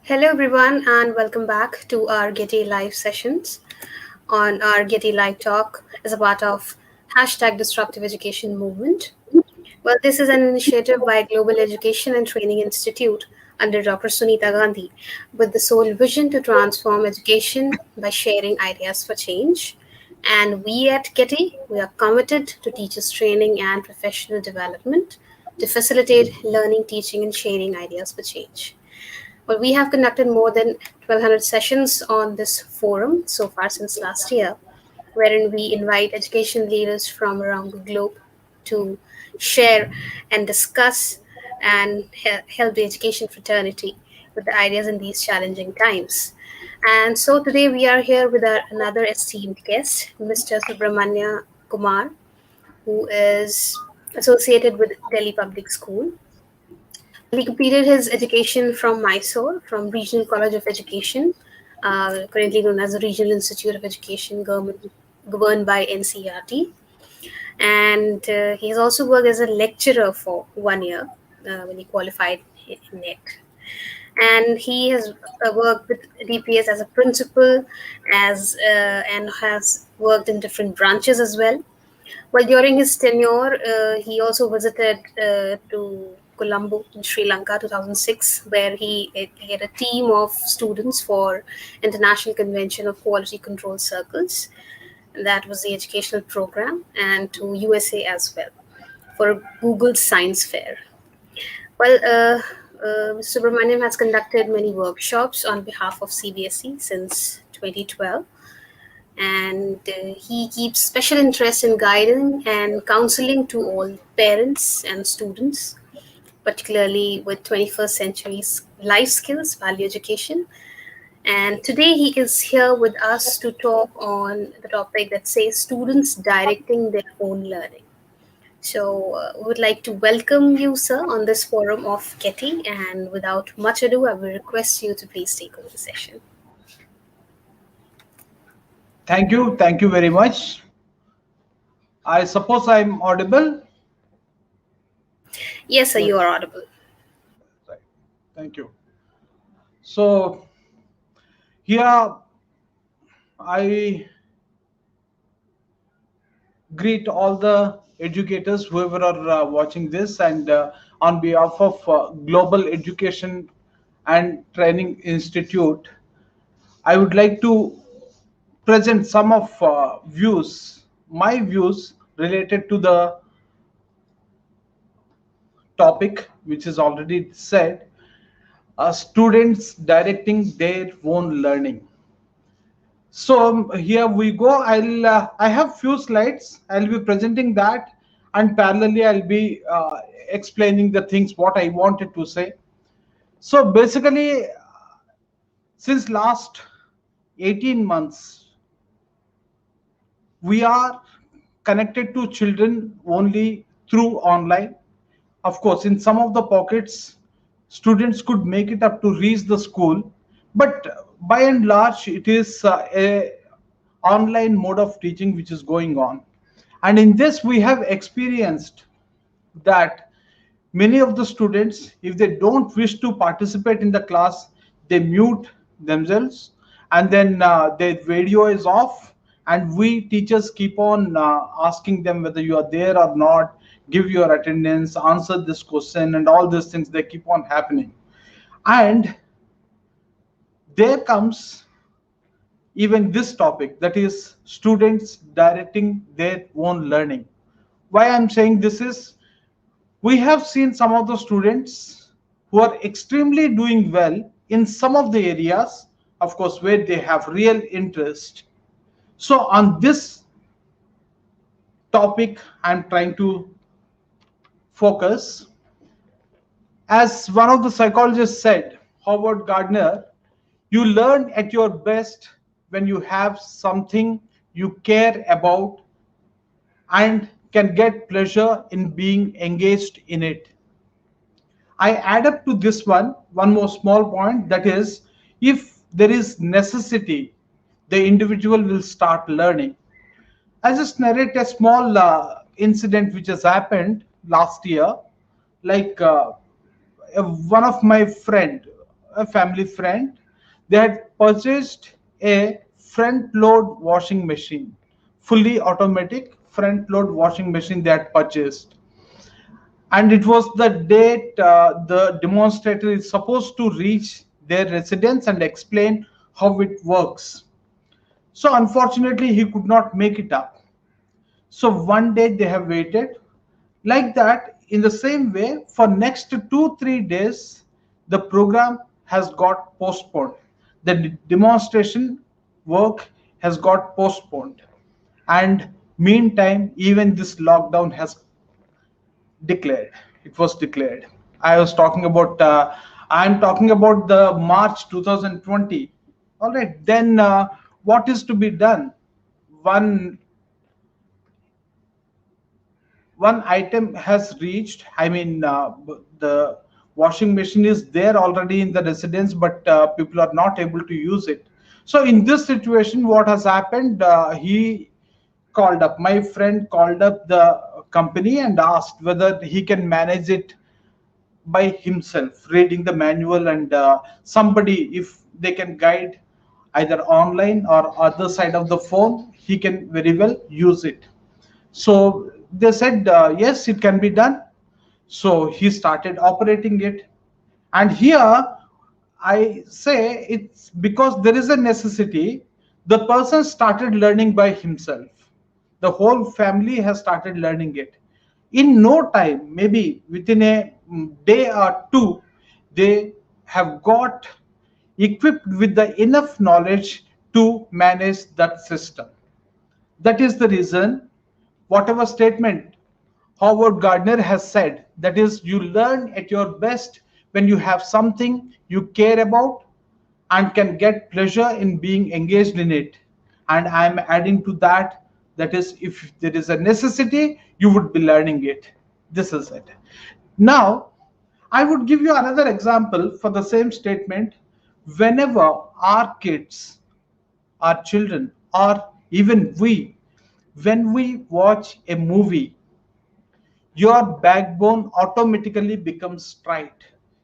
Hello, everyone, and welcome back to our GETI Live sessions. On our GETI Live talk as a part of Disruptive Education Movement. Well, this is an initiative by Global Education and Training Institute under Dr. Sunita Gandhi with the sole vision to transform education by sharing ideas for change. And we at GETI, we are committed to teachers' training and professional development to facilitate learning, teaching, and sharing ideas for change. Well, we have conducted more than 1,200 sessions on this forum so far since last year, wherein we invite education leaders from around the globe to share and discuss and help the education fraternity with the ideas in these challenging times. And so today we are here with our another esteemed guest, Mr. Subrahmanya Kumar, who is associated with Delhi Public School. He completed his education from Mysore, from Regional College of Education, currently known as the Regional Institute of Education, governed by NCERT. And he has also worked as a lecturer for 1 year when he qualified in NET. And he has worked with DPS as a principal, and has worked in different branches as well. Well, during his tenure, he also visited to Colombo in Sri Lanka 2006, where he had a team of students for International Convention of Quality Control Circles. And that was the educational program, and to USA as well for Google Science Fair. Well, Mr. Subramaniam has conducted many workshops on behalf of CBSE since 2012, and he keeps special interest in guiding and counseling to all parents and students, particularly with 21st century life skills, value education. And today he is here with us to talk on the topic that says students directing their own learning. So, we would like to welcome you, sir, on this forum of GETI. And without much ado, I will request you to please take over the session. Thank you very much. I suppose I'm audible. Yes, sir, you Yes. are audible. Right. Thank you. So here I greet all the educators, whoever are watching this, and on behalf of Global Education and Training Institute, I would like to present some of my views related to the topic, which is already said, students directing their own learning. So here we go. I have few slides. I'll be presenting that, and parallelly I'll be explaining the things what I wanted to say. So basically, since last 18 months, we are connected to children only through online. Of course, in some of the pockets, students could make it up to reach the school, but by and large, it is a online mode of teaching which is going on. And in this, we have experienced that many of the students, if they don't wish to participate in the class, they mute themselves, and then their video is off, and we teachers keep on asking them whether you are there or not, give your attendance, answer this question, and all these things, they keep on happening. And there comes even this topic, that is students directing their own learning. Why I'm saying this is, we have seen some of the students who are extremely doing well in some of the areas, of course, where they have real interest. So on this topic, I'm trying to focus. As one of the psychologists said, Howard Gardner, you learn at your best when you have something you care about and can get pleasure in being engaged in it. I add up to this one more small point, that is, if there is necessity, the individual will start learning. I just narrate a small incident which has happened last year. Like one of my friend, a family friend. They had purchased a front load washing machine, fully automatic front load washing machine they had purchased. And it was the date the demonstrator is supposed to reach their residence and explain how it works. So unfortunately, he could not make it up. So one day they have waited. Like that, in the same way, for next 2 3 days, the program has got postponed. The demonstration work has got postponed. And meantime, even this lockdown has declared. It was declared. I'm talking about the March 2020. All right, then what is to be done? One one item has reached. I mean, the washing machine is there already in the residence, but people are not able to use it. So in this situation, what has happened? He called up, my friend called up the company and asked whether he can manage it by himself, reading the manual, and somebody, if they can guide either online or other side of the phone, he can very well use it. So they said, yes, it can be done. So he started operating it. And here I say it's because there is a necessity. The person started learning by himself. The whole family has started learning it. In no time, maybe within a day or two, they have got equipped with the enough knowledge to manage that system. That is the reason, whatever statement Howard Gardner has said, that is, you learn at your best when you have something you care about and can get pleasure in being engaged in it. And I'm adding to that, that is, if there is a necessity, you would be learning it. This is it. Now, I would give you another example for the same statement. Whenever our kids, our children, or even we, when we watch a movie, your backbone automatically becomes straight.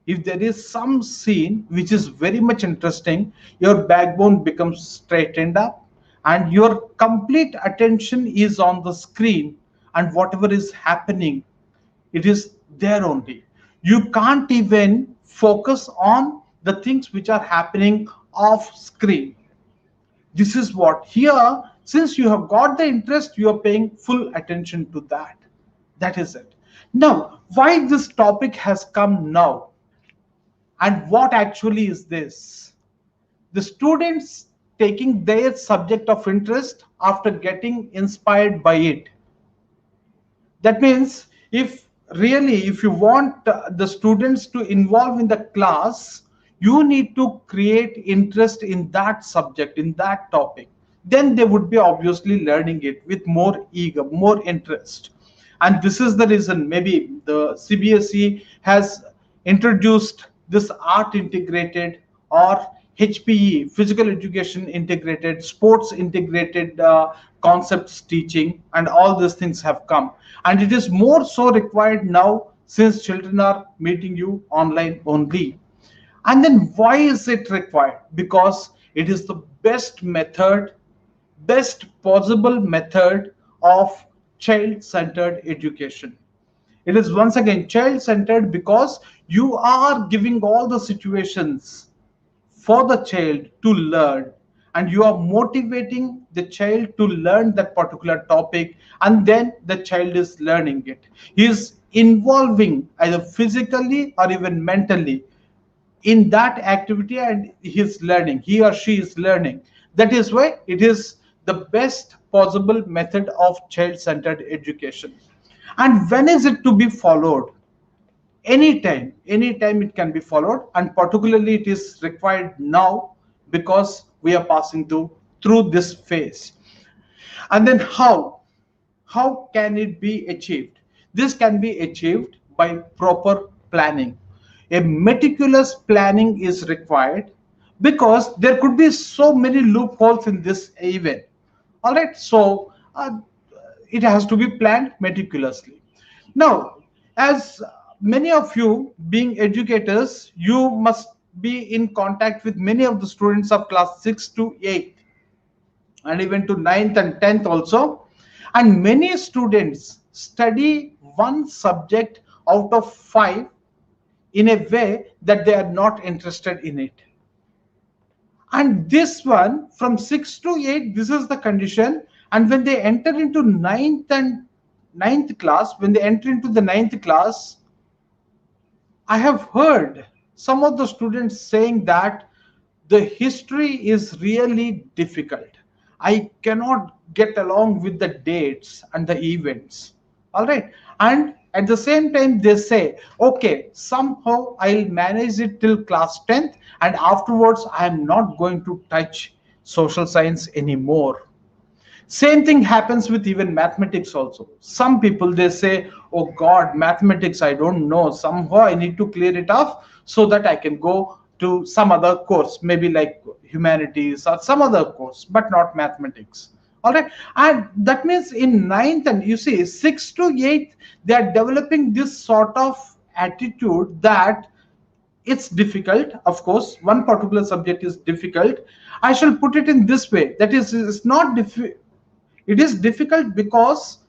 If there is some scene which is very much interesting, your backbone becomes straightened up and your complete attention is on the screen, and whatever is happening, it is there only. You can't even focus on the things which are happening off screen. This is what here, since you have got the interest, you are paying full attention to that. That is it. Now, why this topic has come now, and what actually is this? The students taking their subject of interest after getting inspired by it. That means, if really, if you want the students to involve in the class, you need to create interest in that subject, in that topic. Then they would be obviously learning it with more eager, more interest. And this is the reason maybe the CBSE has introduced this art integrated, or HPE, physical education integrated, sports integrated concepts teaching, and all these things have come. And it is more so required now since children are meeting you online only. And then why is it required? Because it is the best method, best possible method of child-centered education. It is once again child-centered because you are giving all the situations for the child to learn, and you are motivating the child to learn that particular topic, and then the child is learning it. He is involving either physically or even mentally in that activity, and he or she is learning. That is why it is the best possible method of child-centered education. And when is it to be followed? Anytime it can be followed, and particularly it is required now because we are passing through this phase. And then how can it be achieved? This can be achieved by proper planning. A meticulous planning is required because there could be so many loopholes in this event. All right, so it has to be planned meticulously. Now, as many of you being educators, you must be in contact with many of the students of class 6 to 8 and even to ninth and 10th also. And many students study one subject out of 5 in a way that they are not interested in it. And this one from 6 to 8, this is the condition. And when they enter into ninth class, when they enter into the ninth class, I have heard some of the students saying that the history is really difficult. I cannot get along with the dates and the events. All right. And at the same time, they say, okay, somehow I'll manage it till class 10th, and afterwards, I am not going to touch social science anymore. Same thing happens with even mathematics also. Some people, they say, oh God, mathematics, I don't know, somehow I need to clear it off so that I can go to some other course, maybe like humanities or some other course, but not mathematics. All right. And that means in ninth and you see 6 to 8, they are developing this sort of attitude that it's difficult. Of course, one particular subject is difficult. I shall put it in this way, that is, it's not difficult, it is difficult because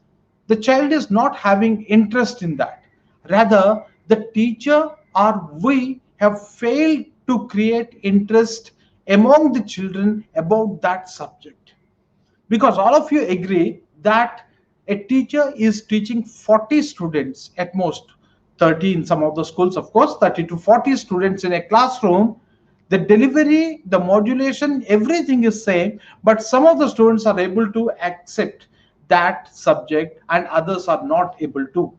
the child is not having interest in that. Rather, the teacher or we have failed to create interest among the children about that subject. Because all of you agree that a teacher is teaching 40 students at most, 30 in some of the schools, of course, 30 to 40 students in a classroom. The delivery, the modulation, everything is same, but some of the students are able to accept that subject and others are not able to.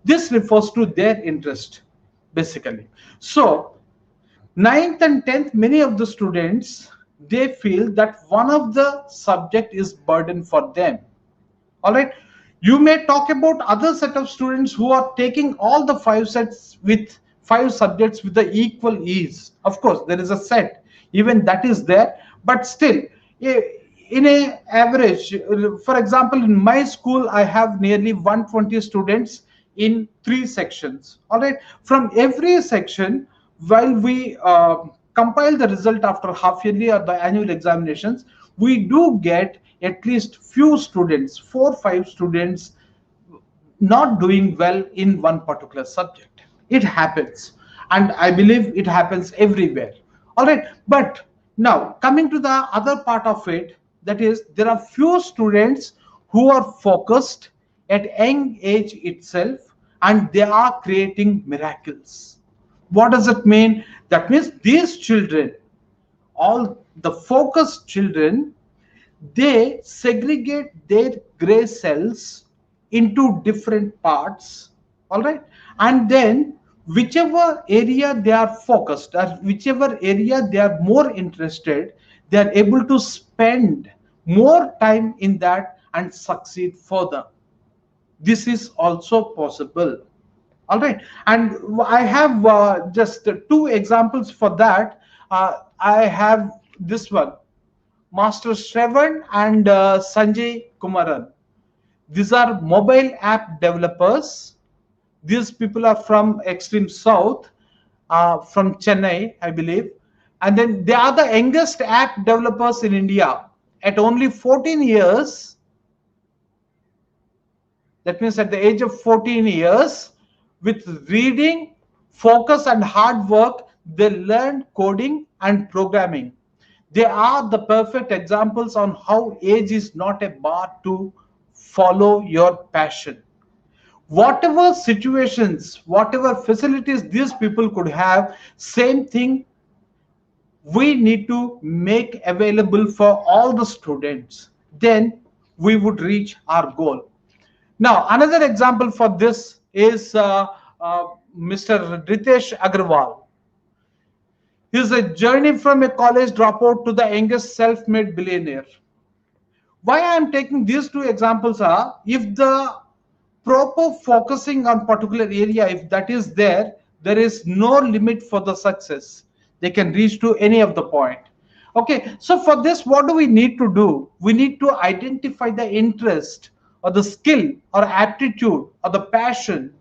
This refers to their interest, basically. So ninth and 10th, many of the students, they feel that one of the subject is burden for them. All right. You may talk about other set of students who are taking all the 5 subjects with the equal ease. Of course, there is a set, even that is there, but still, in a average, for example, in my school, I have nearly 120 students in 3 sections. All right. From every section, while we compile the result after half yearly or the annual examinations, we do get at least few students, 4 or 5 students not doing well in one particular subject. It happens, and I believe it happens everywhere. All right. But now coming to the other part of it, that is, there are few students who are focused at young age itself, and they are creating miracles. What does it mean? That means these children, all the focused children, they segregate their gray cells into different parts. All right. And then whichever area they are focused or whichever area they are more interested, they are able to spend more time in that and succeed further. This is also possible. All right. And I have just 2 examples for that. I have this one, Master Shravan and Sanjay Kumaran. These are mobile app developers. These people are from extreme south, from Chennai, I believe. And then they are the youngest app developers in India. At only 14 years, that means at the age of 14 years, with reading, focus, and hard work, they learned coding and programming. They are the perfect examples on how age is not a bar to follow your passion. Whatever situations, whatever facilities these people could have, same thing we need to make available for all the students. Then we would reach our goal. Now, another example for this is Mr. Ritesh Agarwal. His a journey from a college dropout to the youngest self-made billionaire. Why I am taking these 2 examples are, if the proper focusing on particular area, if that is there, there is no limit for the success. They can reach to any of the point. Okay, so for this, what do we need to do? We need to identify the interest or the skill or aptitude or the passion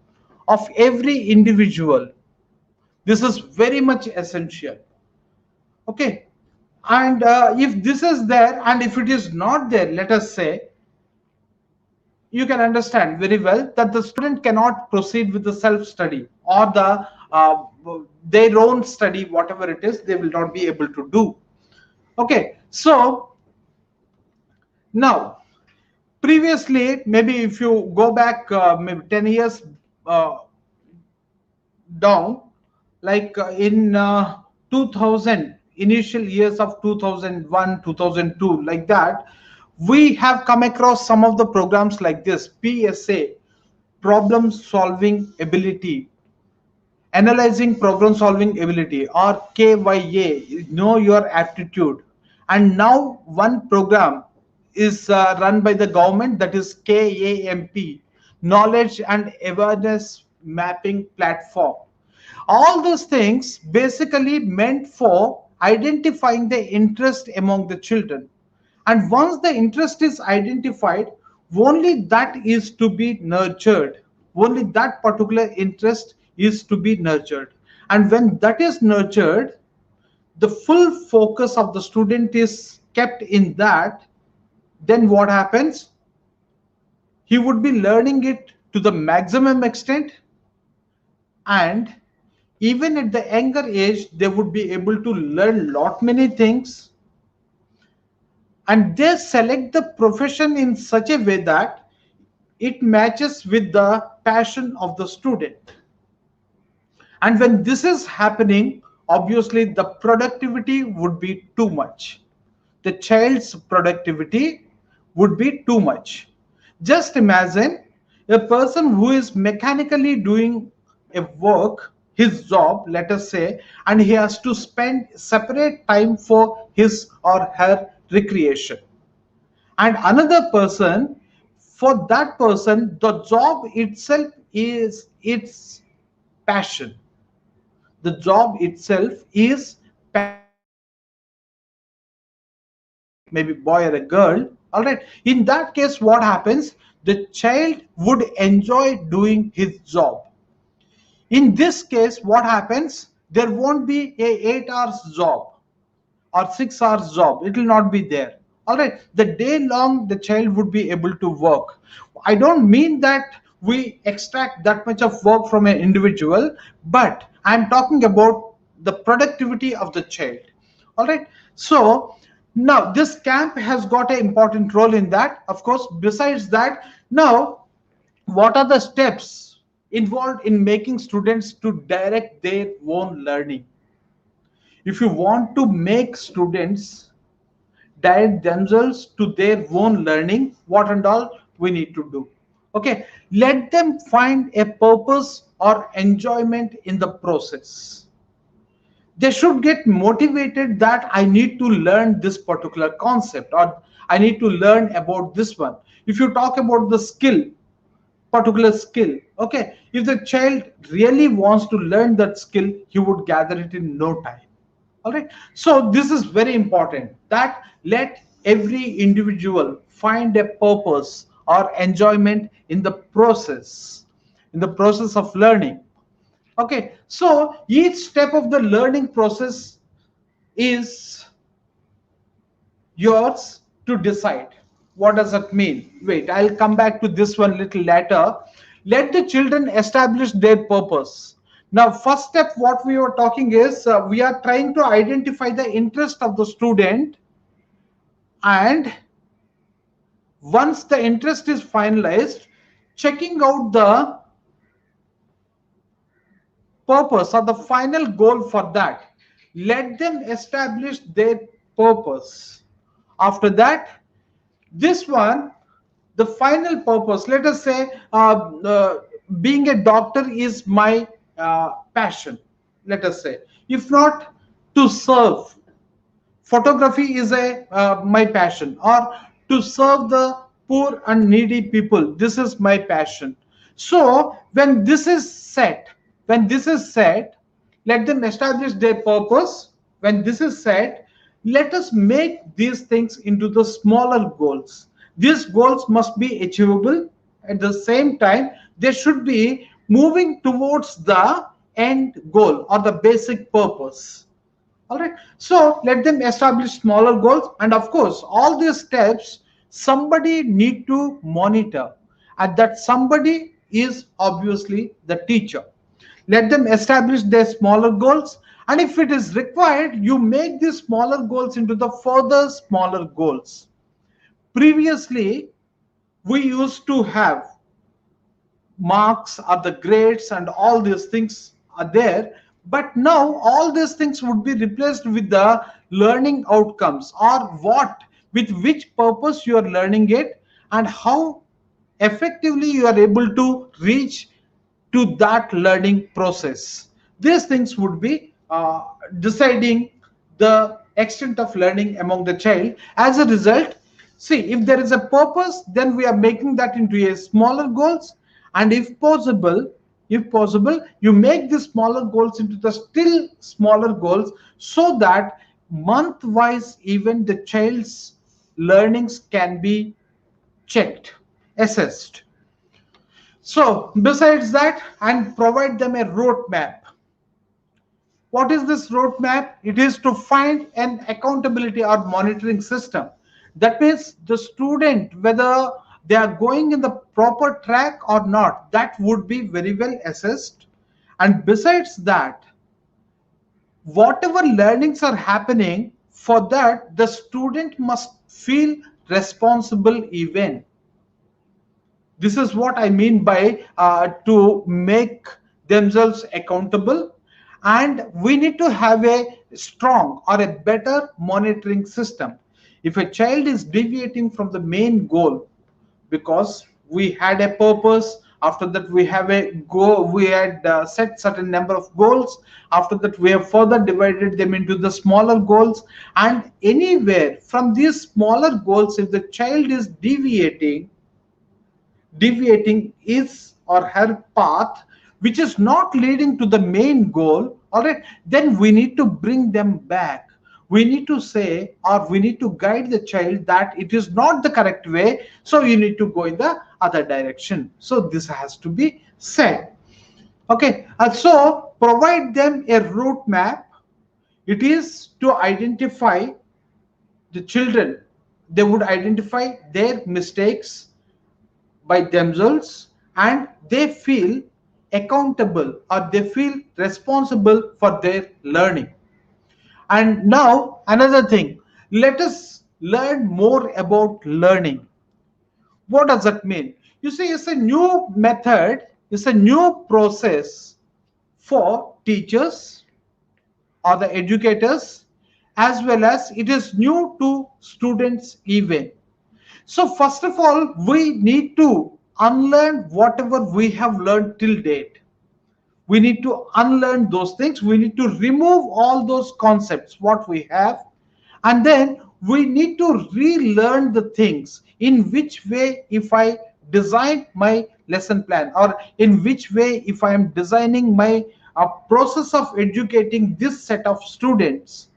of every individual. This is very much essential. Okay. And if this is there and if it is not there, let us say, you can understand very well that the student cannot proceed with the self study or uh, their own study, whatever it is, they will not be able to do. Okay, so now previously, maybe if you go back maybe 10 years uh, down, like in 2000, initial years of 2001 2002, like that, we have come across some of the programs like this: PSA, problem solving ability, analyzing problem solving ability, or KYA, know your aptitude. And now one program is run by the government, that is KAMP, knowledge and awareness mapping platform. All these things basically meant for identifying the interest among the children. And once the interest is identified, only that is to be nurtured. Only that particular interest is to be nurtured. And when that is nurtured, the full focus of the student is kept in that, then what happens? He would be learning it to the maximum extent, and even at the younger age they would be able to learn lot many things, and they select the profession in such a way that it matches with the passion of the student. And when this is happening, obviously the productivity would be too much. The child's productivity would be too much. Just imagine a person who is mechanically doing a work, his job, let us say, and he has to spend separate time for his or her recreation. And another person, for that person, the job itself is its passion. The job itself is passion, maybe boy or a girl. All right, in that case what happens, the child would enjoy doing his job. In this case what happens, there won't be a 8 hours job or 6 hours job, it will not be there. All right, the day long the child would be able to work. I don't mean that we extract that much of work from an individual, but I'm talking about the productivity of the child. All right, so now this camp has got an important role in that, of course. Besides that, now what are the steps involved in making students to direct their own learning? If you want to make students direct themselves to their own learning, what and all we need to do? Okay, let them find a purpose or enjoyment in the process. They should get motivated that I need to learn this particular concept, or I need to learn about this one. If you talk about the skill, particular skill, okay, if the child really wants to learn that skill, he would gather it in no time. All right, so this is very important, that let every individual find a purpose or enjoyment in the process of learning. Okay, so each step of the learning process is yours to decide. What does that mean? Wait, I'll come back to this one little later. Let the children establish their purpose. Now, first step, what we were talking is we are trying to identify the interest of the student, and once the interest is finalized, checking out the purpose or the final goal for that. Let them establish their purpose. After that, this one, the final purpose, let us say being a doctor is my passion, let us say. If not, to serve, photography is a my passion, or to serve the poor and needy people, this is my passion. So when this is set, let them establish their purpose. When this is set, let us make these things into the smaller goals. These goals must be achievable. At the same time, they should be moving towards the end goal or the basic purpose. All right. So let them establish smaller goals. And of course, all these steps, somebody need to monitor. And that somebody is obviously the teacher. Let them establish their smaller goals. And if it is required, you make these smaller goals into the further smaller goals. Previously, we used to have marks or the grades and all these things are there, but now all these things would be replaced with the learning outcomes, or what, with which purpose you are learning it, and how effectively you are able to reach to that learning process. These things would be deciding the extent of learning among the child. As a result, see, if there is a purpose, then we are making that into a smaller goals. And if possible, you make the smaller goals into the still smaller goals, so that month wise even the child's learnings can be checked, assessed. So, besides that, and provide them a roadmap. What is this roadmap? It is to find an accountability or monitoring system. That means the student, whether they are going in the proper track or not, that would be very well assessed. And besides that, whatever learnings are happening, for that, the student must feel responsible even. This is what I mean by to make themselves accountable. And we need to have a strong or a better monitoring system. If a child is deviating from the main goal, because we had a purpose, after that we have a goal, we had set certain number of goals, after that we have further divided them into the smaller goals, and anywhere from these smaller goals, if the child is deviating his or her path, which is not leading to the main goal, all right, then we need to bring them back. We need to say, or we need to guide the child that it is not the correct way, so you need to go in the other direction. So this has to be said. Okay, so provide them a roadmap. It is to identify the children. They would identify their mistakes by themselves, and they feel accountable or they feel responsible for their learning. And now another thing, let us learn more about learning. What does that mean? You see, it's a new method, it's a new process for teachers or the educators, as well as it is new to students even. So first of all, we need to unlearn whatever we have learned till date. We need to unlearn those things. We need to remove all those concepts, what we have. And then we need to relearn the things. In which way, if I design my lesson plan, or in which way, if I am designing my process of educating this set of students,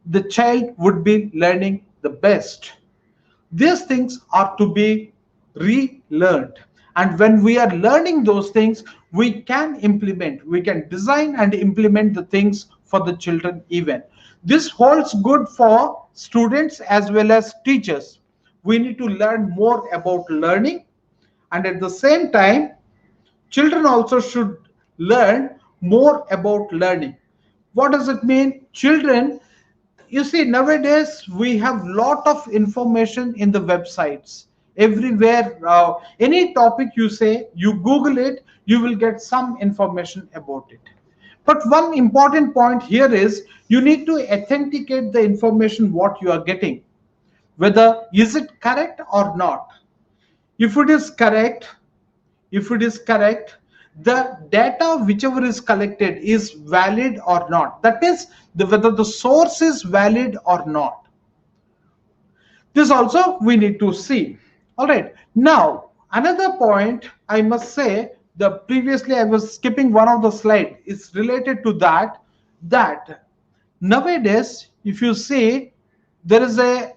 the child would be learning the best. These things are to be relearned. And when we are learning those things, we can implement, we can design and implement the things for the children even. This holds good for students as well as teachers. We need to learn more about learning, and at the same time, children also should learn more about learning. What does it mean? Children, you see, nowadays we have lot of information in the websites everywhere. Any topic you say, you Google it, you will get some information about it. But one important point here is you need to authenticate the information what you are getting, whether is it correct or not. If it is correct, if it is correct, the data whichever is collected is valid or not. That means whether the source is valid or not. This also we need to see. All right. Now another point I must say, the previously I was skipping one of the slide, is related to that nowadays if you see, there is a,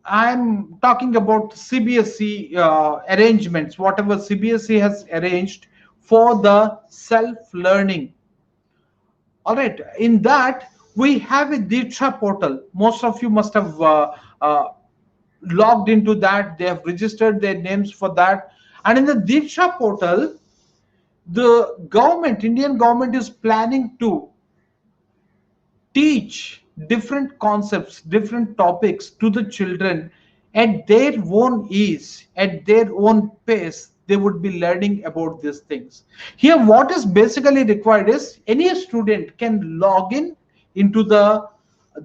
I'm talking about CBSE arrangements, whatever CBSE has arranged for the self learning. All right, in that we have a Diksha portal. Most of you must have logged into that. They have registered their names for that. And in the Diksha portal, the government, Indian government, is planning to teach different concepts, different topics to the children at their own ease, at their own pace. They would be learning about these things. Here, what is basically required is any student can log in into the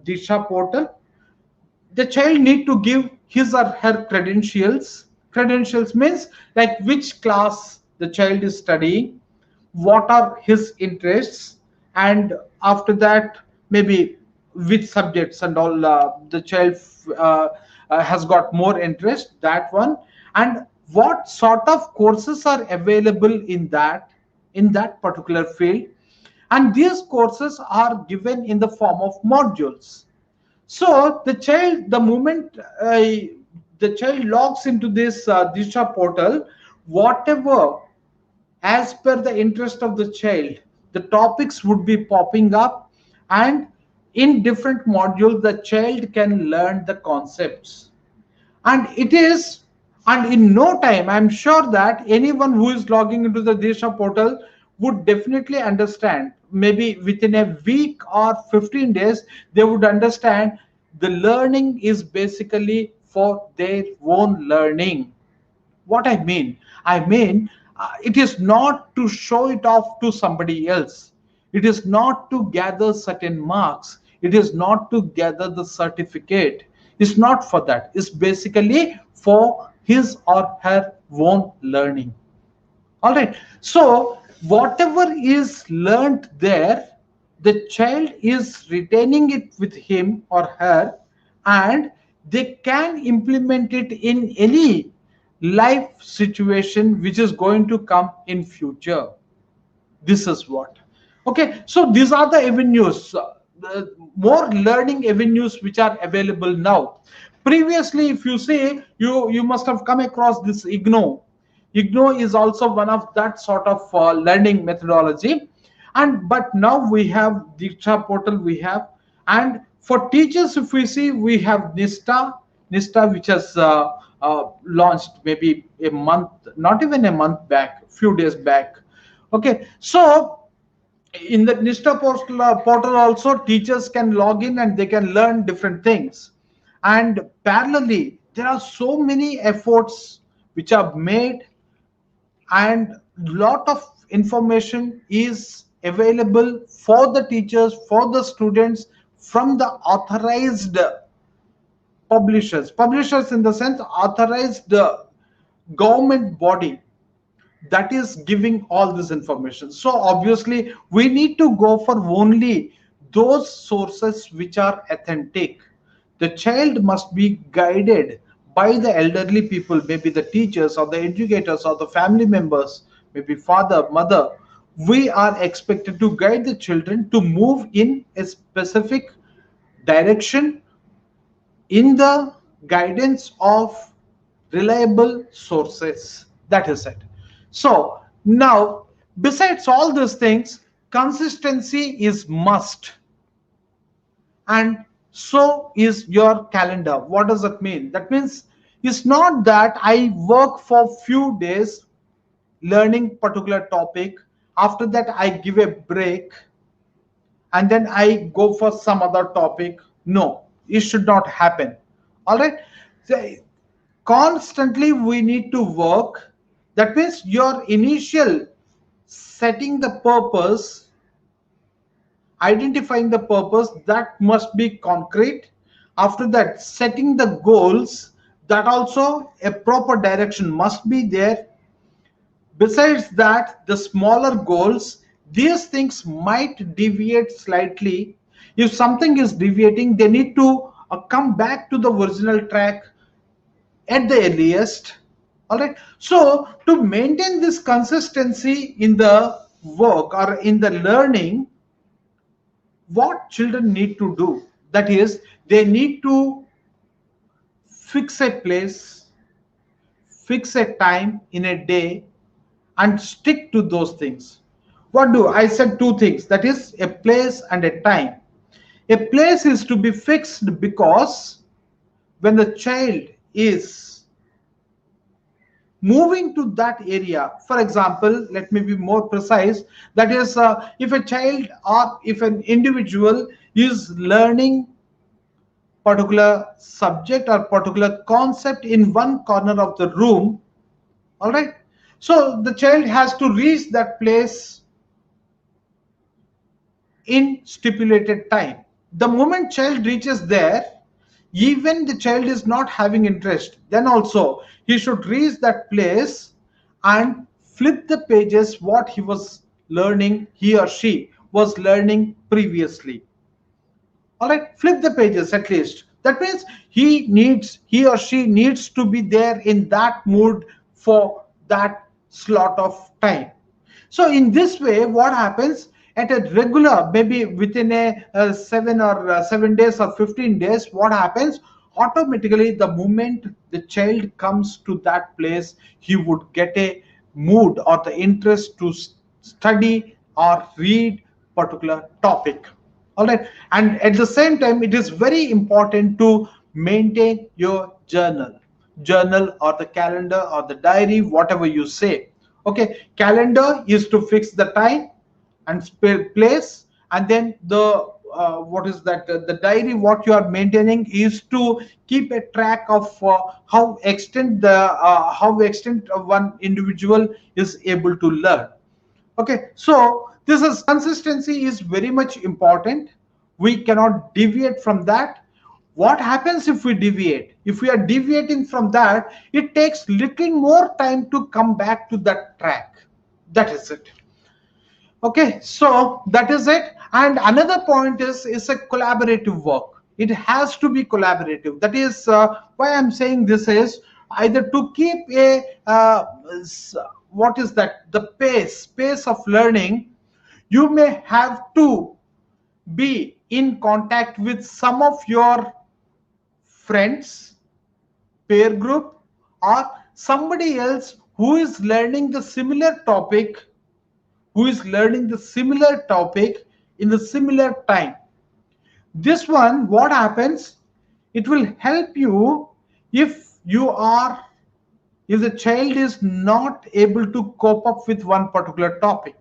Disha portal. The child need to give his or her credentials means like which class the child is studying, what are his interests, and after that maybe which subjects and all the child uh, has got more interest, that one, and what sort of courses are available in that particular field. And these courses are given in the form of modules. So the moment the child logs into this Disha portal, whatever as per the interest of the child, the topics would be popping up, and in different modules, the child can learn the concepts. And it is, and in no time, I'm sure that anyone who is logging into the Disha portal would definitely understand. Maybe within a week or 15 days, they would understand the learning is basically for their own learning. What I mean, it is not to show it off to somebody else. It is not to gather certain marks. It is not to gather the certificate. It's not for that. It's basically for his or her own learning. All right. So, whatever is learnt there, the child is retaining it with him or her, and they can implement it in any life situation which is going to come in future. This is what. Okay, so these are the avenues, the more learning avenues which are available now. Previously, if you say, you must have come across this igno is also one of that sort of learning methodology. And but now we have Diksha portal, we have. And for teachers, if we see, we have Nista, which has launched maybe a month, not even a month back, few days back. Okay, so in the Nista portal also, teachers can log in and they can learn different things. And parallelly, there are so many efforts which are made, and lot of information is available for the teachers, for the students, from the authorized publishers in the sense authorized government body that is giving all this information. So obviously we need to go for only those sources which are authentic. The child must be guided by the elderly people, maybe the teachers or the educators or the family members, maybe father, mother. We are expected to guide the children to move in a specific direction in the guidance of reliable sources. That is it. So now, besides all these things, consistency is must, and so is your calendar. What does that mean? That means it's not that I work for few days learning particular topic, after that I give a break and then I go for some other topic. No, it should not happen. All right. So, constantly we need to work. That means your initial setting the purpose, identifying the purpose, that must be concrete. After that, setting the goals, that also a proper direction must be there. Besides that, the smaller goals, these things might deviate slightly. If something is deviating, they need to come back to the original track at the earliest. All right. So, to maintain this consistency in the work or in the learning, what children need to do, that is, they need to fix a place, fix a time in a day, and stick to those things. What do I said? Two things, that is a place and a time. A place is to be fixed because when the child is moving to that area, for example, let me be more precise, that is if a child or if an individual is learning particular subject or particular concept in one corner of the room, all right, so the child has to reach that place in stipulated time. The moment child reaches there, even the child is not having interest, then also he should reach that place and flip the pages what he was learning, he or she was learning previously. All right, flip the pages at least. That means he or she needs to be there in that mood for that slot of time. So in this way, what happens at a regular, maybe within a 7 days or 15 days, what happens? Automatically, the moment the child comes to that place, he would get a mood or the interest to study or read particular topic. All right, and at the same time, it is very important to maintain your journal or the calendar or the diary, whatever you say. Okay, calendar is to fix the time and place, and then the what is that, the diary what you are maintaining is to keep a track of how extent one individual is able to learn. Okay, so this is consistency is very much important. We cannot deviate from that. What happens if we deviate? If we are deviating from that, it takes little more time to come back to that track. That is it. Okay, so that is it. And another point is a collaborative work. It has to be collaborative. That is why I'm saying this is either to keep a what is that, the pace of learning. You may have to be in contact with some of your friends, peer group, or somebody else who is learning the similar topic, in the similar time. This one, what happens, it will help you if you are, if the child is not able to cope up with one particular topic.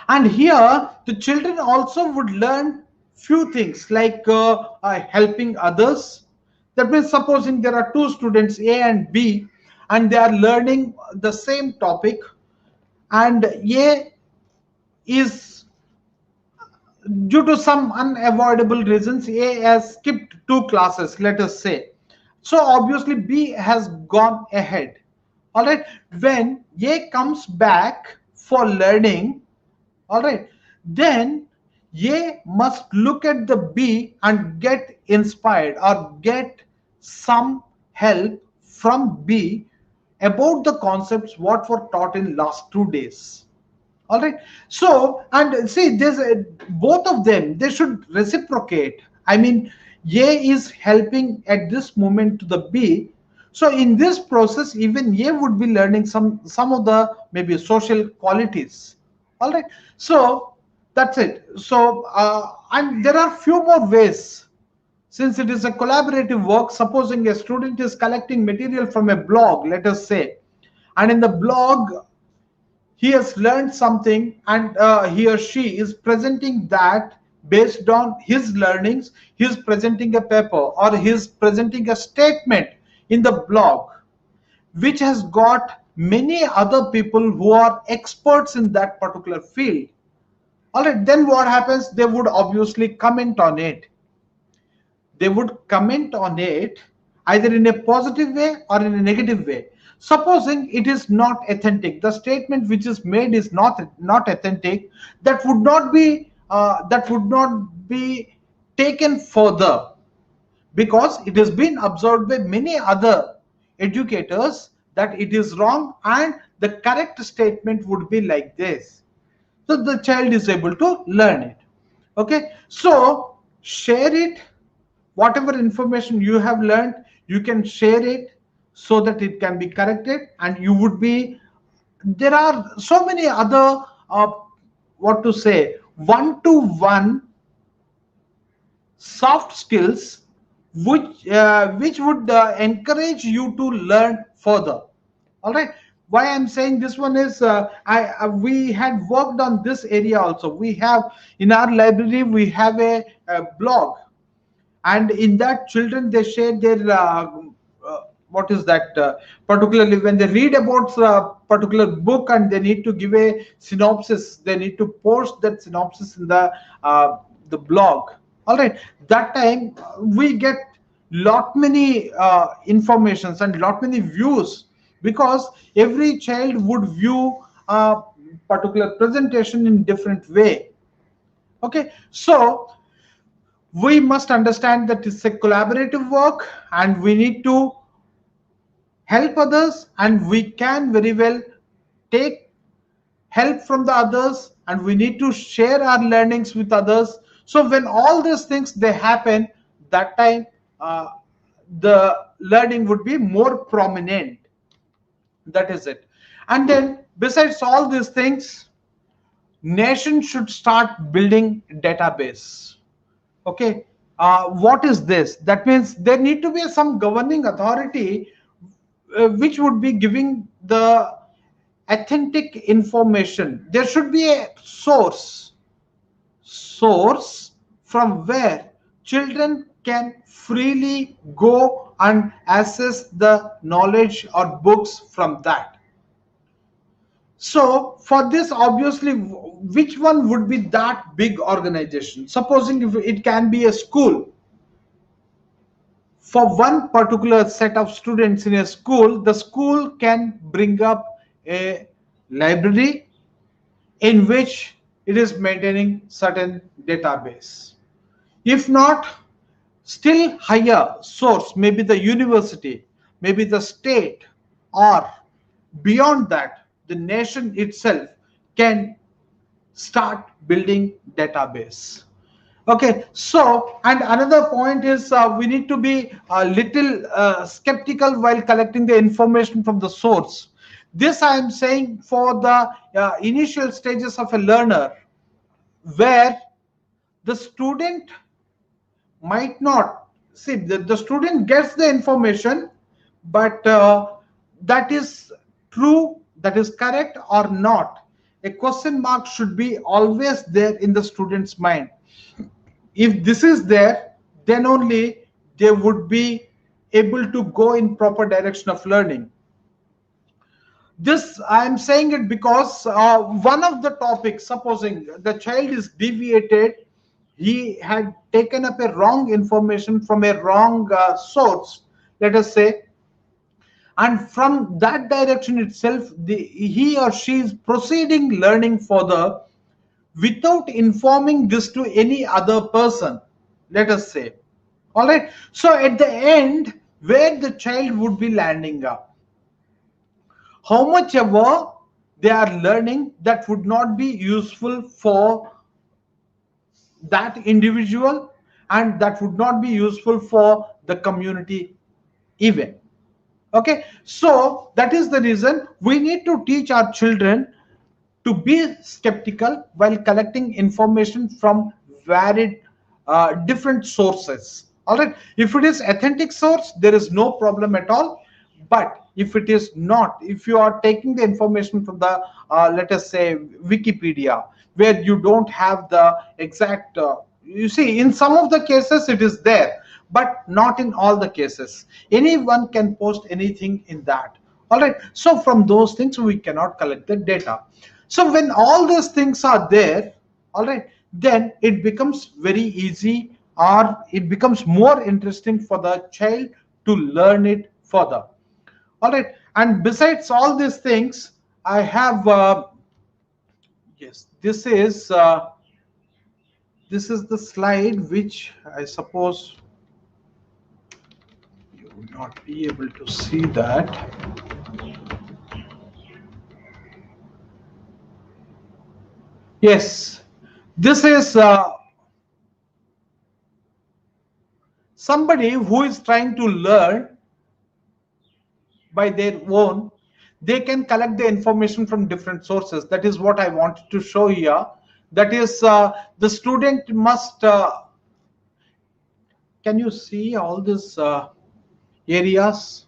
And here the children also would learn few things like helping others. That means supposing there are two students, A and B, and they are learning the same topic, and A is, due to some unavoidable reasons, A has skipped two classes, let us say. So obviously B has gone ahead. All right. When A comes back for learning, all right, then A must look at the B and get inspired or get some help from B about the concepts what were taught in last 2 days. All right, so and see, there's both of them, they should reciprocate. I mean, A is helping at this moment to the B, so in this process even A would be learning some of the maybe social qualities. All right, so that's it. So and there are few more ways. Since it is a collaborative work, supposing a student is collecting material from a blog, let us say, and in the blog he has learned something, and he or she is presenting that based on his learnings. He is presenting a paper or he is presenting a statement in the blog which has got many other people who are experts in that particular field. All right, then what happens, they would obviously comment on it. They would comment on it either in a positive way or in a negative way. Supposing it is not authentic, the statement which is made is not authentic, that would not be taken further, because it has been observed by many other educators that it is wrong and the correct statement would be like this. So the child is able to learn it. Okay, so share it. Whatever information you have learned, you can share it so that it can be corrected, and you would be, there are so many other uh, what to say, one-to-one soft skills which would encourage you to learn further. All right, why I'm saying this one is, I we had worked on this area also. We have in our library, we have a blog, and in that children they share their what is that, particularly when they read about a particular book and they need to give a synopsis, they need to post that synopsis in the blog. All right, that time we get lot many informations and lot many views, because every child would view a particular presentation in different way. Okay, so we must understand that it's a collaborative work, and we need to help others, and we can very well take help from the others, and we need to share our learnings with others. So when all these things they happen, that time uh, the learning would be more prominent. That is it. And then besides all these things, nation should start building database. Okay, what is this? That means there need to be some governing authority which would be giving the authentic information. There should be a source from where children can freely go and access the knowledge or books from that. So for this, obviously, which one would be that big organization? Supposing if it can be a school, for one particular set of students in a school, the school can bring up a library in which it is maintaining certain database. If not, still higher source, maybe the university, maybe the state, or beyond that, the nation itself can start building database. Okay, so and another point is, we need to be a little skeptical while collecting the information from the source. This I am saying for the initial stages of a learner, where the student might not see, the student gets the information, but that is true, that is correct or not, a question mark should be always there in the student's mind. If this is there, then only they would be able to go in proper direction of learning. This I am saying it because one of the topics, supposing the child is deviated, he had taken up a wrong information from a wrong source, let us say, and from that direction itself, he or she is proceeding learning further without informing this to any other person, let us say. All right, so at the end, where the child would be landing up, how much ever they are learning, that would not be useful for that individual, and that would not be useful for the community even. Okay, so that is the reason we need to teach our children to be skeptical while collecting information from varied different sources. All right, if it is authentic source, there is no problem at all. But if it is not, if you are taking the information from the let us say Wikipedia, where you don't have the exact you see, in some of the cases it is there, but not in all the cases. Anyone can post anything in that. All right, so from those things we cannot collect the data. So when all those things are there, all right, then it becomes very easy, or it becomes more interesting for the child to learn it further. All right, and besides all these things, I have yes, this is the slide which I suppose you will not be able to see that. Yes, this is somebody who is trying to learn by their own. they can collect the information from different sources. That is what I wanted to show here. That is, the student must, can you see all these areas?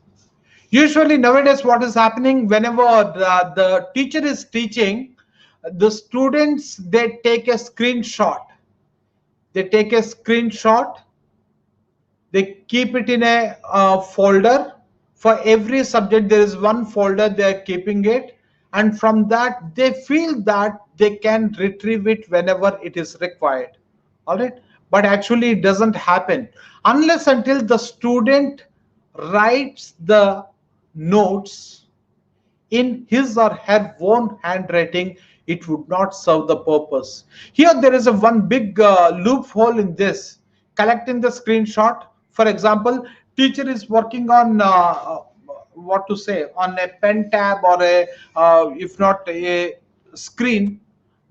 Usually nowadays what is happening, whenever the teacher is teaching, the students, they take a screenshot. They take a screenshot, they keep it in a folder. For every subject there is one folder, they are keeping it, and from that they feel that they can retrieve it whenever it is required. All right, but actually it doesn't happen unless until the student writes the notes in his or her own handwriting. It would not serve the purpose. Here there is a one big loophole in this: collecting the screenshot. For example, teacher is working on what to say, on a pen tab, or a if not a screen,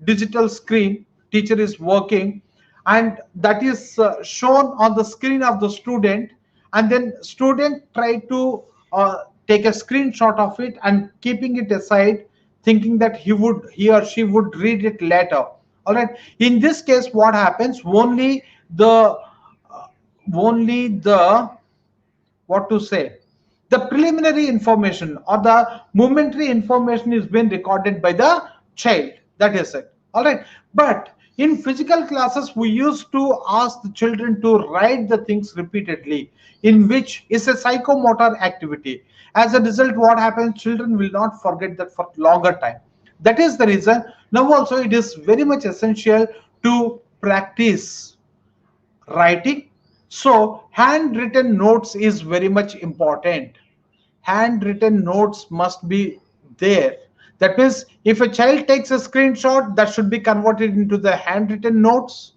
digital screen, teacher is working, and that is shown on the screen of the student, and then student try to take a screenshot of it and keeping it aside, thinking that he or she would read it later. All right, in this case what happens, only the what to say, the preliminary information or the momentary information is being recorded by the child. That is it. All right, but in physical classes we used to ask the children to write the things repeatedly, in which is a psychomotor activity. As a result, what happens, children will not forget that for longer time. That is the reason now also it is very much essential to practice writing. So handwritten notes is very much important. Handwritten notes must be there. That means if a child takes a screenshot, that should be converted into the handwritten notes,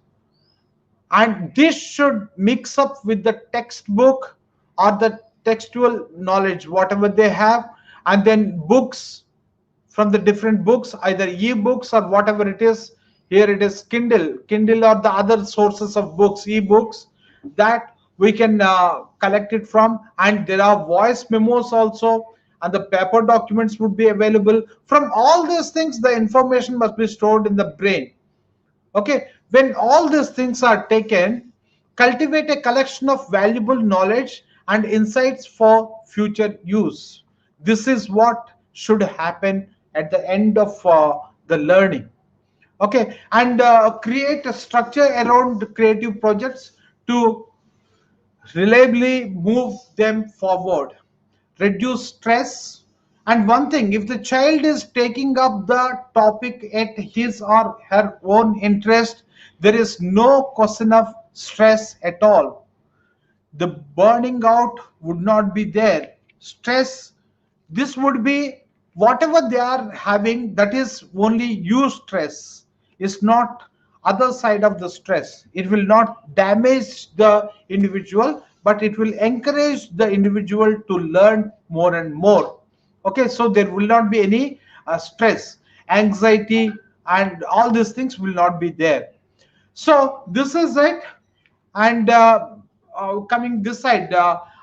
and this should mix up with the textbook or the textual knowledge whatever they have, and then books, from the different books, either e-books or whatever it is. Here it is Kindle or the other sources of books, e-books, that we can collect it from. And there are voice memos also, and the paper documents would be available. From all these things, the information must be stored in the brain. Okay, when all these things are taken, cultivate a collection of valuable knowledge and insights for future use. This is what should happen at the end of the learning. Okay, and create a structure around creative projects to reliably move them forward, reduce stress. And one thing, if the child is taking up the topic at his or her own interest, there is no question of stress at all. The burning out would not be there. Stress, this would be whatever they are having, that is only you stress, is not other side of the stress. It will not damage the individual, but it will encourage the individual to learn more and more. Okay, so there will not be any stress, anxiety, and all these things will not be there. So this is it. And coming this side,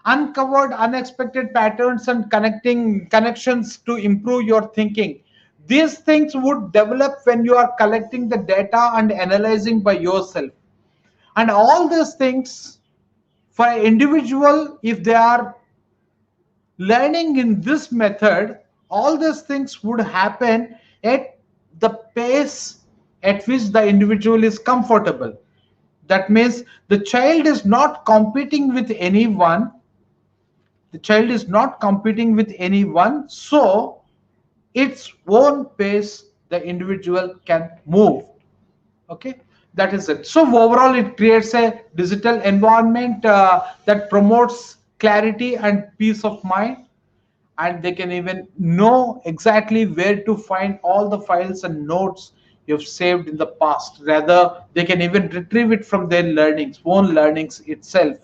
uncovered unexpected patterns and connecting connections to improve your thinking. These things would develop when you are collecting the data and analyzing by yourself. And all these things, for an individual, if they are learning in this method, all these things would happen at the pace at which the individual is comfortable. That means the child is not competing with anyone. The child is not competing with anyone. So its own pace the individual can move. Okay, that is it. So overall it creates a digital environment that promotes clarity and peace of mind, and they can even know exactly where to find all the files and notes you've saved in the past. Rather, they can even retrieve it from their learnings, own learnings itself.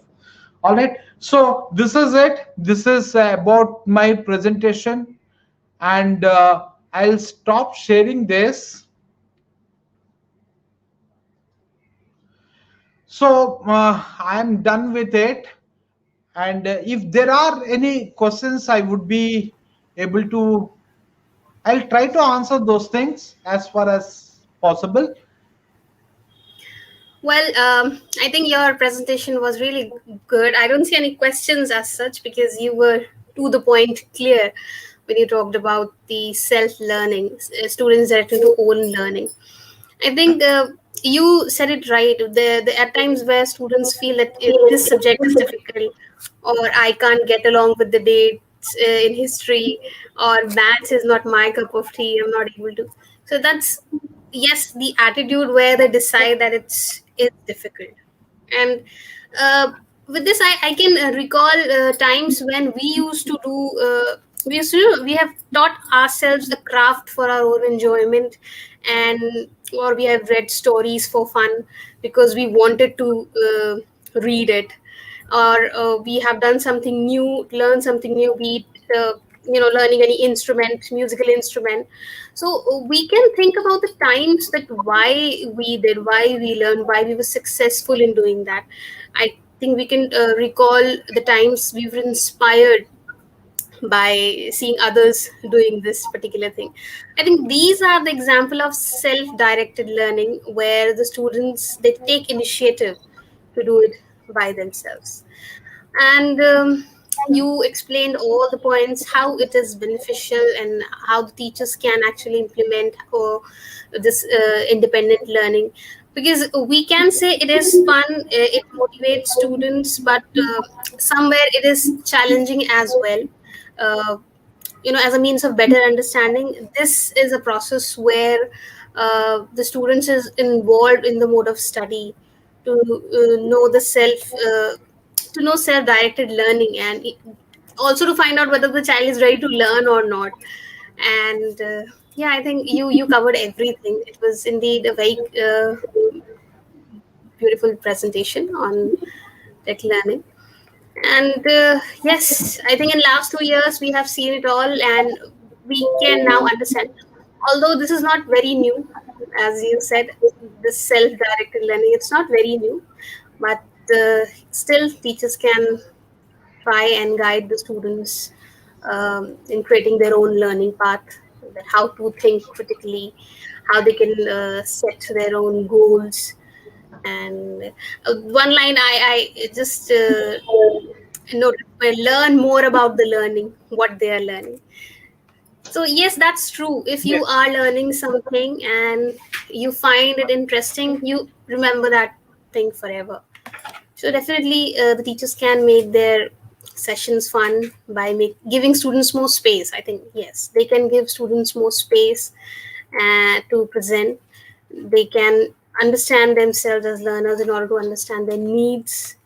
All right, so this is it. This is about my presentation, and I'll stop sharing this. So I'm done with it, and if there are any questions, I would be able to I'll try to answer those things as far as possible. Well, I think your presentation was really good. I don't see any questions as such because you were to the point, clear when you talked about the self learning, students directed to own learning. I think you said it right. The at times where students feel that this subject is difficult, or I can't get along with the dates in history, or maths is not my cup of tea. I'm not able to. So that's, yes, the attitude where they decide that it's difficult. And uh, with this, I can recall times when we used to, we have taught ourselves a craft for our own enjoyment, and or we have read stories for fun because we wanted to read it, or we have done something new, learn something new, be it learning any instrument, musical instrument. So we can think about the times that why we did, why we learned, why we were successful in doing that. I think we can recall the times we were inspired by seeing others doing this particular thing. I think these are the example of self-directed learning where the students, they take initiative to do it by themselves. And you explained all the points, how it is beneficial and how the teachers can actually implement or this independent learning, because we can say it is fun, it motivates students, but somewhere it is challenging as well. uh, as a means of better understanding, this is a process where the students is involved in the mode of study to know the self to know self-directed learning, and also to find out whether the child is ready to learn or not. And yeah, I think you covered everything. It was indeed a very beautiful presentation on tech learning. And yes, I think in last 2 years we have seen it all, and we can now understand. Although this is not very new, as you said, this self-directed learning, it's not very new, but still teachers can try and guide the students in creating their own learning path, that how to think critically, how they can set their own goals. And one line I just noted, learn more about the learning, what they are learning. So yes, that's true. If you Yes. are learning something and you find it interesting, you remember that thing forever. So definitely, the teachers can make their sessions fun by giving students more space. I think yes, they can give students more space to present. They can understand themselves as learners in order to understand their needs.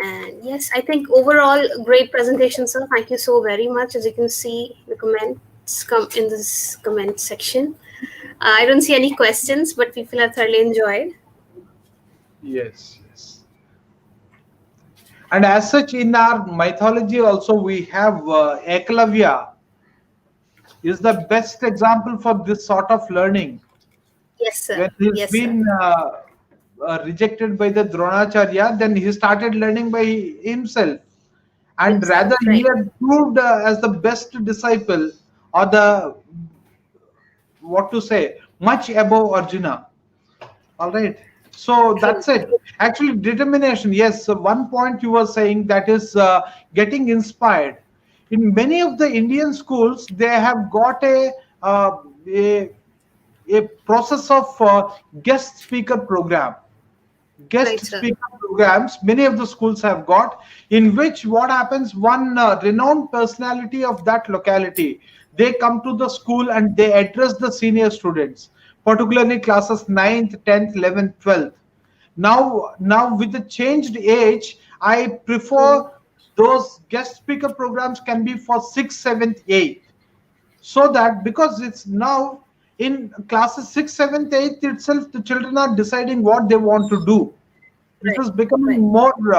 And yes, I think overall, great presentation, sir. Thank you so very much. As you can see, the comments come in this comment section. I don't see any questions, but people have thoroughly enjoyed. Yes, yes. And as such, in our mythology also, we have Eklavya is the best example for this sort of learning. Yes, sir. When he's Yes, sir. been rejected by the Dronacharya, then he started learning by himself. And rather, Himself, he right. had proved as the best disciple, or the, what to say, much above Arjuna. All right. So True. that's it. Actually, determination. Yes. So one point you were saying, that is getting inspired. In many of the Indian schools, they have got uh, a, a process of guest speaker program. Guest Right, sir. speaker programs many of the schools have got, in which what happens, one renowned personality of that locality, they come to the school and they address the senior students, particularly classes 9th, 10th, 11th, 12th. Now with the changed age, I Mhm. prefer those guest speaker programs can be for 6th, 7th, 8th, so that, because it's now in classes 6th, 7th, 8th itself, the children are deciding what they want to do. It Right, is becoming right. more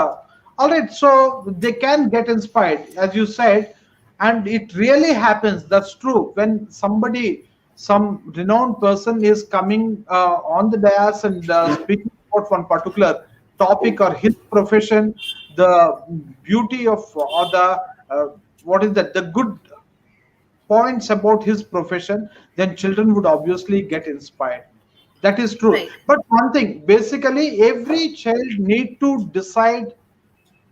all right. So they can get inspired, as you said, and it really happens. That's true. When somebody, some renowned person is coming on the dais and speaking about one particular topic or his profession, the beauty of, or the what is that, the good points about his profession, then children would obviously get inspired. That is true. Right. But one thing, basically, every child need to decide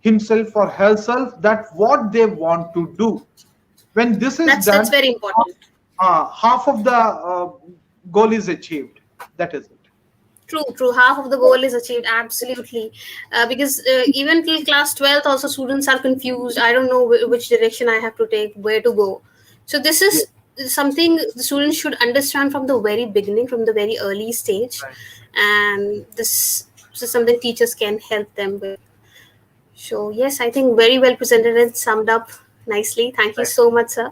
himself or herself that what they want to do. When this is That's done, very important. half of the goal is achieved. That is it. True, true. Half of the goal is achieved, absolutely. Because even till class 12th, also students are confused. I don't know which direction I have to take, where to go. So, this Yes, is something the students should understand from the very beginning, from the very early stage. right, And this is something teachers can help them with. So, yes, I think very well presented and summed up nicely. Thank you right. so much, sir.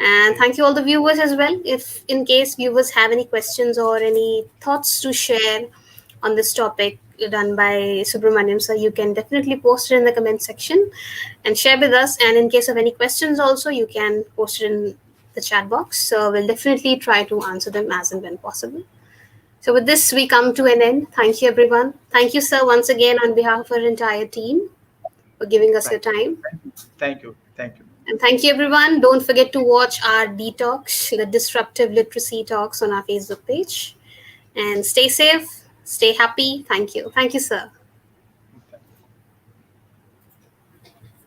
And Okay. thank you all the viewers as well. If in case viewers have any questions or any thoughts to share on this topic done by Subrahmanyam sir, you can definitely post it in the comment section and share with us. And in case of any questions also, you can post it in the chat box. So we'll definitely try to answer them as and when possible. So with this, we come to an end. Thank you everyone. Thank you sir once again on behalf of our entire team for giving us your Right. time. Thank you. Thank you. Thank you. And thank you, everyone. Don't forget to watch our detox, the Disruptive Literacy Talks on our Facebook page. And stay safe, stay happy. Thank you. Thank you, sir.